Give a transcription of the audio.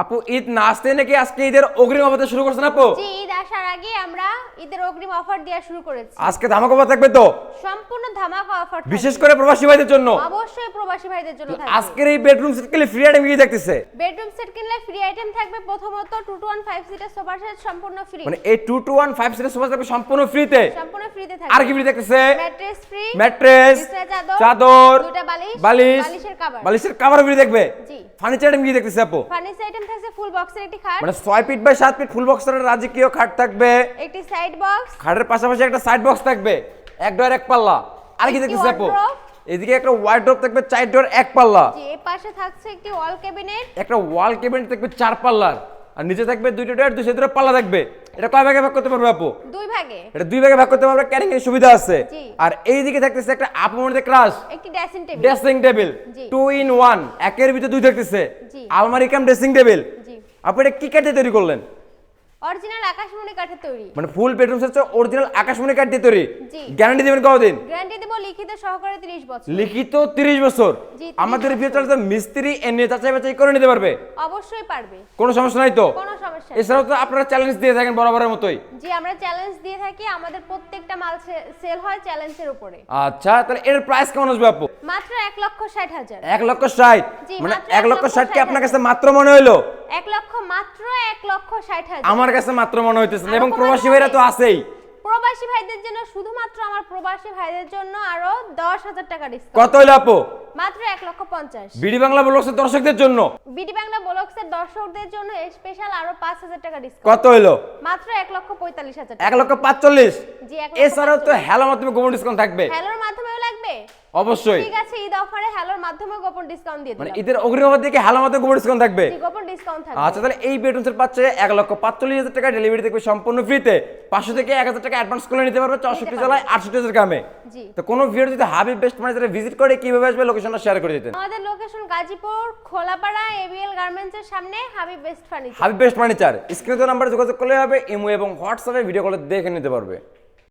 আপু ঈদ না আসতে নাকি আজকে ঈদের অগ্রিম অফার শুরু করছেন আপু? জি, ঈদ আসার আগে আমরা ঈদের অগ্রিম অফার দেওয়া শুরু করেছি। আজকে ধামাকা অফার থাকবে তো? সম্পূর্ণ ধামাকা অফার থাকবে। বিশেষ করে প্রবাসী ভাইদের জন্য। অবশ্যই প্রবাসী ভাইদের জন্য থাকবে। আজকের এই বেডরুম সেট কিনলে ফ্রি আইটেম কি থাকতেছে? বেডরুম সেট কিনলে ফ্রি আইটেম থাকবে প্রথমত 2 to 1 5 সিটার সোফা সেট সম্পূর্ণ ফ্রি। মানে এই 2 to 1 5 সিটের সোফা থাকবে সম্পূর্ণ ফ্রিতে। সম্পূর্ণ ফ্রিতে থাকবে। আর কি ফ্রি থাকতেছে? ম্যাট্রেস ফ্রি, ম্যাট্রেস, চাদর, দুটো বালিশ, বালিশের কভার। বালিশের কভার ফ্রি থাকবে। জি। ফার্নিচার আইটেম কি থাকতেছে আপু? ফার্নিচার আইটেম থাকছে ফুল বক্সের একটি খাট, মানে 6 ফিট বাই 7 ফিট ফুল বক্সের রাজকীয় খাট থাকবে। একটি সাইড বক্স, খাটের পাশাপাশি একটা সাইড বক্স থাকবে, এক ডোর এক পাল্লা। আর কি থাকতেছে আপু? এদিকে একটা ওয়ার্ডরোব থাকবে 4 ডোর এক পাল্লা। জি, এই পাশে থাকছে একটি ওয়াল ক্যাবিনেট, একটা ওয়াল ক্যাবিনেট থাকবে 4 পাল্লার। আর নিচে থাকবে দুইটা ডোর, দুই সাইডে পাল্লা থাকবে। এটা কয় ভাগে ভাগ করতে পারবে আপু? দুই ভাগে। এটা দুই ভাগে ভাগ করতে পারবে, ক্যারিং এর সুবিধা আছে। জি। আর এইদিকে থাকতেছে একটা আপু মধ্যে ক্রাশ, একটি dressing table, dressing table G. 2 in 1, একের ভিতরে দুই থাকতেছে। জি। আলমারি কাম ড্রেসিং টেবিল। জি। আপু এটা কি কাঠে তৈরি করলেন? অরিজিনাল আকাশমণি কাঠের তৈরি। মানে ফুল বেডরুম সেট অরিজিনাল আকাশমণি কাঠ দিয়ে তৈরি। জি। গ্যারান্টি দিবেন কতদিন? গ্যারান্টি দেব লিখিত সহকারে 30 বছর। লিখিত 30 বছর। জি, 30 আমাদের বছর। ভিতরে তো মিস্ত্রি এনে যাচাই বাছাই করে নিতে পারবে? অবশ্যই পারবে, কোনো সমস্যা নাই তো? কোনো সমস্যা নেই। এছাড়াও তো আপনারা চ্যালেঞ্জ দিয়ে থাকেন বরাবরের মতোই। জি, আমরা চ্যালেঞ্জ দিয়ে থাকি, আমাদের প্রত্যেকটা মাল সেল হয় চ্যালেঞ্জের উপরে। আচ্ছা, তাহলে এর প্রাইস কেমন আসবে আপু? মাত্র 1,60,000। 1,60,000? জি, মানে মাত্র 1,60,000 কি 1,60,000 আপনার কাছে মাত্র মনে হইলো? 1 লক্ষ, মাত্র 1,60,000। আমার কাছে মাত্র মনে হইতেছে না। আরো এবং কমাতে প্রবাসী হবে? ভাইরা তো আছেই। প্রবাসী ভাইদের জন্য, শুধুমাত্র আমার প্রবাসী ভাইদের জন্য আরো 10,000 টাকা ডিসকাউন্ট। কত হইলো আপু? মাত্র 1,50,000। বিডি বাংলা ব্লগসের দর্শকদের জন্য বিডি বাংলা ব্লগসের দর্শকদের জন্য স্পেশাল আরো 5,000 টাকা ডিসকাউন্ট। কত হইলো? মাত্র 1,45,000 টাকা। 1,45,000? জি, 1,45,000। এছাড়াও তো হ্যালো মাধ্যমে গোপন ডিসকাউন্ট থাকবে। হ্যালোর মাধ্যমেও লাগবে? অবশ্যই। ঠিক আছে, ঈদ অফারে হ্যালোর মাধ্যমে গোপন ডিসকাউন্ট দিয়ে মানে দিলাম। ঈদের অগ্রিম অফার দিয়ে হ্যালো মাধ্যমে গোপন ডিসকাউন্ট থাকবে? জি, গোপন ডিসকাউন্ট থাকবে। আচ্ছা, তাহলে এই বেডরুম সেট পাচ্ছে 1,45,000 টাকা, ডেলিভারি থাকবে সম্পূর্ণ ফ্রিতে। 500 থেকে 1,000 টাকা অ্যাডভান্স করে নিতে পারবে 64 জেলায় 68,000 গ্রামে। জি। তো কোনো ভিডিও যদি হাবিব বেস্ট মার্কেটে ভিজিট করে কিভাবে আসবে লোকেশনটা শেয়ার করে দিতেন। আমাদের লোকেশন গাজীপুর খোলাপাড়া এবিএল গার্মেন্টসের সামনে, Habib best furniture. Habib best furniture. স্ক্রিনে তো নাম্বারে যোগাযোগ করলে হবে, ইমো এবং হোয়াটসঅ্যাপে ভিডিও কলে দেখে নিতে পারবে।